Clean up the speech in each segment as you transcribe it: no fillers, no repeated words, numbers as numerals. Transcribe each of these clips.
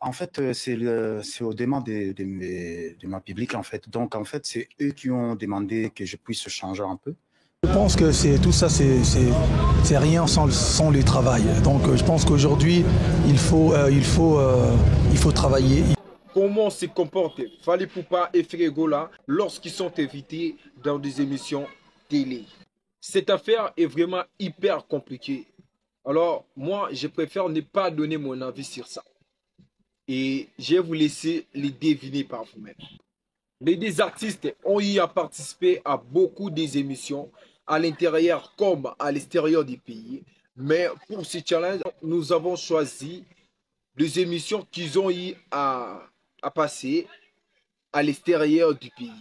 En fait, c'est aux demandes de ma public, en fait. Donc, en fait, c'est eux qui ont demandé que je puisse changer un peu. Je pense que tout ça, c'est rien sans le travail. Donc, je pense qu'aujourd'hui, il faut travailler. Comment se comportent Fally Ipupa et Ferregola lorsqu'ils sont invités dans des émissions télé? Cette affaire est vraiment hyper compliquée. Alors, moi, je préfère ne pas donner mon avis sur ça. Et je vais vous laisser les deviner par vous-même. Les deux artistes ont eu à participer à beaucoup des émissions à l'intérieur comme à l'extérieur du pays. Mais pour ce challenge, nous avons choisi des émissions qu'ils ont eu à passer à l'extérieur du pays.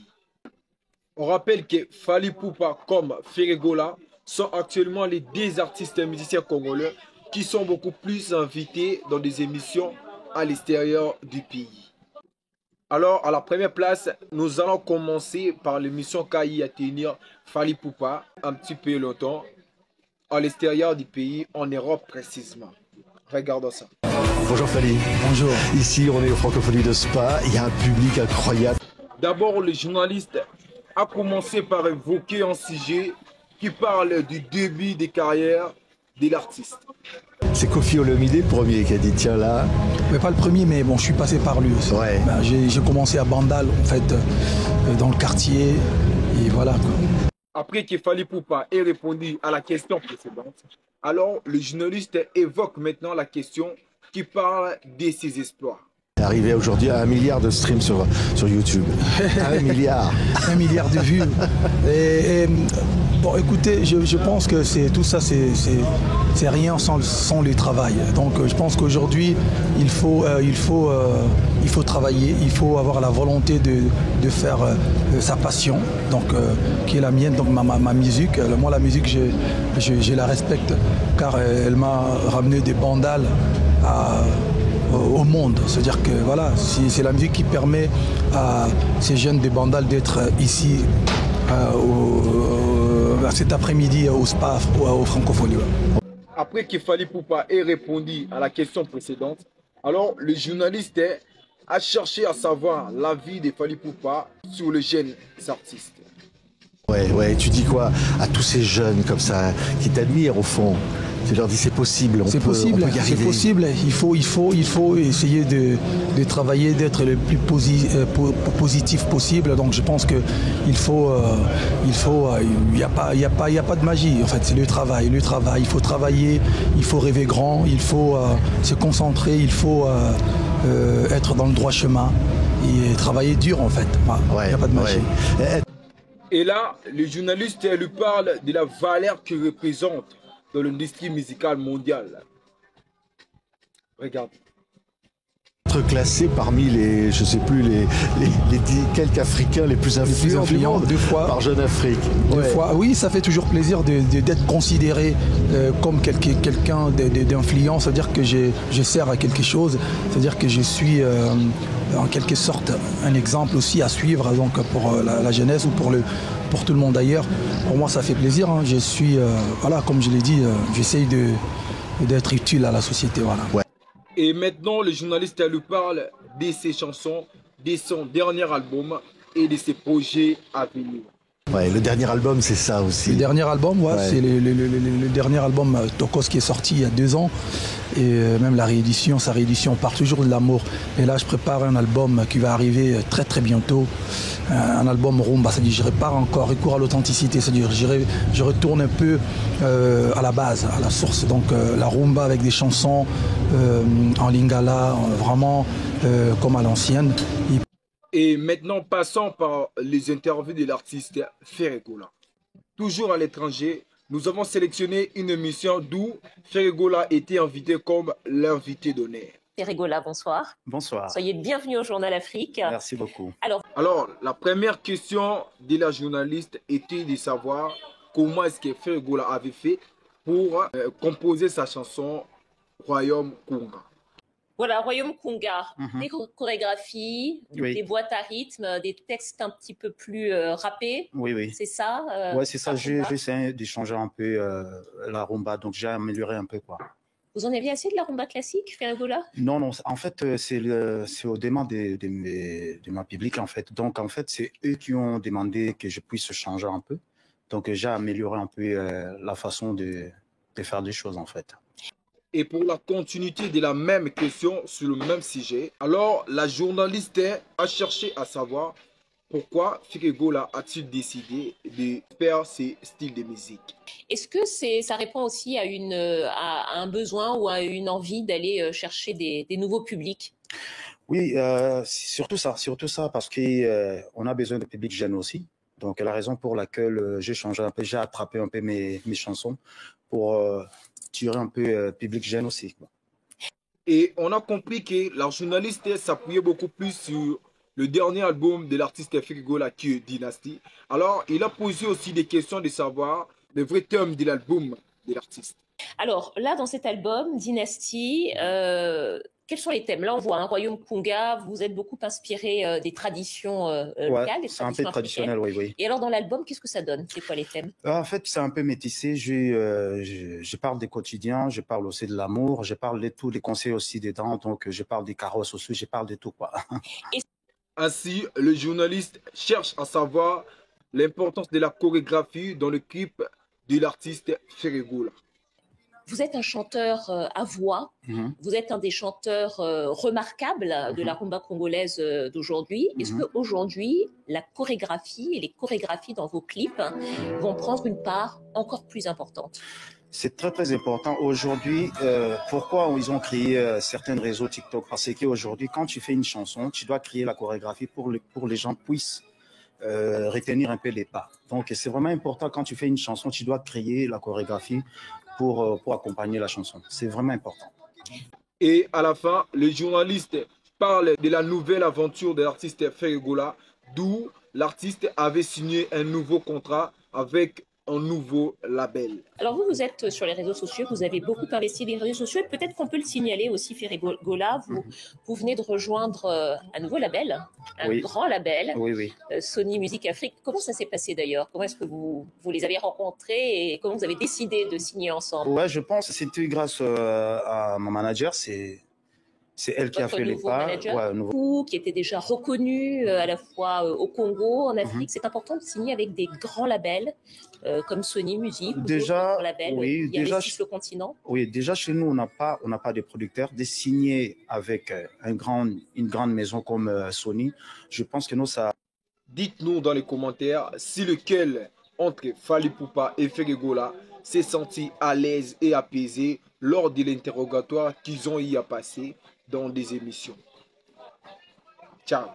On rappelle que Fally Ipupa comme Ferregola sont actuellement les deux artistes et musiciens congolais qui sont beaucoup plus invités dans des émissions à l'extérieur du pays. Alors, à la première place, nous allons commencer par l'émission Kayi à tenir Fally Ipupa un petit peu longtemps à l'extérieur du pays, en Europe précisément. Regardons ça. Bonjour Fally. Bonjour. Ici, on est au Francophonie de Spa. Il y a un public incroyable. D'abord, le journaliste a commencé par évoquer un sujet qui parle du début de carrière de l'artiste. C'est Koffi Olomide le premier qui a dit tiens là. Mais pas le premier, mais bon, je suis passé par lui aussi. Ouais. Ben, j'ai commencé à Bandal, en fait, dans le quartier, et voilà. Après que Fally Ipupa ait répondu à la question précédente, alors le journaliste évoque maintenant la question qui parle de ses exploits. Arrivé aujourd'hui à 1 milliard de streams sur YouTube. 1 milliard. 1 milliard de vues. Bon, écoutez, je pense que tout ça, c'est rien sans le travail. Donc, je pense qu'aujourd'hui, il faut travailler, il faut avoir la volonté de faire sa passion, donc qui est la mienne, donc ma musique. Moi, la musique, je la respecte, car elle m'a ramené des bandales au monde. C'est-à-dire que voilà, c'est la musique qui permet à ces jeunes des bandales d'être ici cet après-midi au Spa, au Francophonie. Après que Fally Ipupa ait répondu à la question précédente, alors le journaliste a cherché à savoir l'avis de Fally Ipupa sur les jeunes artistes. Ouais, tu dis quoi à tous ces jeunes comme ça qui t'admirent au fond? Tu leur dis c'est possible, on peut y arriver. C'est possible. Il faut essayer de travailler, d'être le plus positif possible. Donc je pense que il y a pas de magie. En fait, c'est le travail. Il faut travailler, il faut rêver grand, il faut se concentrer, il faut être dans le droit chemin et travailler dur en fait. Il n'y a pas de magie. Ouais. Et là, le journaliste lui parle de la valeur qu'il représente dans l'industrie musicale mondiale. Regarde. Être classé parmi les, je sais plus, les quelques Africains les plus influents du monde, deux fois, par Jeune Afrique. Deux fois. Oui, ça fait toujours plaisir d'être considéré comme quelqu'un d'influent, c'est-à-dire que je sers à quelque chose, c'est-à-dire que je suis en quelque sorte un exemple aussi à suivre donc pour la jeunesse ou pour tout le monde d'ailleurs. Pour moi, ça fait plaisir. Hein. Je suis, voilà, comme je l'ai dit, j'essaye d'être utile à la société. Voilà. Ouais. Et maintenant, le journaliste lui parle de ses chansons, de son dernier album et de ses projets à venir. Ouais, le dernier album, c'est ça aussi. Le dernier album, c'est le dernier album Tokos qui est sorti il y a 2 ans. Et même sa réédition part toujours de l'amour. Et là, je prépare un album qui va arriver très très bientôt. Un album rumba, c'est-à-dire je répare encore, recours à l'authenticité, c'est-à-dire je retourne un peu à la base, à la source. Donc la rumba avec des chansons en lingala, vraiment comme à l'ancienne. Et maintenant, passons par les interviews de l'artiste Ferregola. Toujours à l'étranger, nous avons sélectionné une émission d'où Ferregola était invité comme l'invité d'honneur. Ferregola, bonsoir. Bonsoir. Soyez le bienvenu au Journal Afrique. Merci beaucoup. Alors, la première question de la journaliste était de savoir comment est-ce que Ferregola avait fait pour composer sa chanson Royaume Kunga. Voilà, Royaume Kunga, des chorégraphies, Oui. des boîtes à rythme, des textes un petit peu plus rappés. Oui. C'est ça Ouais, c'est ça. J'essaie de changer un peu la rumba, donc j'ai amélioré un peu quoi. Vous en aviez assez de la rumba classique, Ferregola? Non, non, en fait, c'est au demande de ma public, en fait. Donc, en fait, c'est eux qui ont demandé que je puisse changer un peu. Donc, j'ai amélioré un peu la façon de faire des choses, en fait. Et pour la continuité de la même question sur le même sujet, alors la journaliste a cherché à savoir pourquoi Ferregola a-t-il décidé de faire ce style de musique. Est-ce que ça répond aussi à un besoin ou à une envie d'aller chercher des nouveaux publics? Oui, surtout ça, parce qu'on a besoin de public jeune aussi. Donc, la raison pour laquelle j'ai changé un peu, j'ai attrapé un peu mes chansons pour tirer un peu public jeune aussi, quoi. Et on a compris que la journaliste s'appuyait beaucoup plus sur le dernier album de l'artiste Ferregola qui est Dynasty. Alors, il a posé aussi des questions de savoir le vrai thème de l'album de l'artiste. Alors là, dans cet album, Dynasty, quels sont les thèmes? Là, on voit un royaume Kunga, vous êtes beaucoup inspiré des traditions locales, des c'est un peu traditions traditionnel, africaines. oui. Et alors, dans l'album, qu'est-ce que ça donne? C'est quoi les thèmes? En fait, c'est un peu métissé. Je parle des quotidiens, je parle aussi de l'amour, je parle de tous les conseils aussi dedans. Donc, je parle des carrosses aussi, je parle de tout, quoi. Ainsi, le journaliste cherche à savoir l'importance de la chorégraphie dans le clip de l'artiste Ferregola. Vous êtes un chanteur à voix, vous êtes un des chanteurs remarquables de la rumba congolaise d'aujourd'hui. Est-ce qu'aujourd'hui, la chorégraphie et les chorégraphies dans vos clips vont prendre une part encore plus importante? C'est très, très important. Aujourd'hui, pourquoi ils ont créé certains réseaux TikTok? Parce qu'aujourd'hui, quand tu fais une chanson, tu dois créer la chorégraphie pour les gens puissent retenir un peu les pas. Donc, c'est vraiment important quand tu fais une chanson, tu dois créer la chorégraphie pour accompagner la chanson. C'est vraiment important. Et à la fin, le journaliste parle de la nouvelle aventure de l'artiste Ferregola, d'où l'artiste avait signé un nouveau contrat avec un nouveau label. Alors vous êtes sur les réseaux sociaux, vous avez beaucoup investi dans les réseaux sociaux, et peut-être qu'on peut le signaler aussi, Ferregola, vous venez de rejoindre un nouveau label, un grand label, Sony Music Afrique. Comment ça s'est passé d'ailleurs? Comment est-ce que vous les avez rencontrés et comment vous avez décidé de signer ensemble? Ouais, je pense que c'était grâce à mon manager, c'est elle qui a fait les pas. Qui était déjà reconnu à la fois au Congo, en Afrique. C'est important de signer avec des grands labels comme Sony Music ou d'autres labels qui investissent le continent. Oui, déjà chez nous, on n'a pas de producteurs. De signer avec une grande maison comme Sony, je pense que nous, ça... Dites-nous dans les commentaires si lequel entre Fally Ipupa et Ferregola s'est senti à l'aise et apaisé lors de l'interrogatoire qu'ils ont eu à passer dans des émissions. Ciao.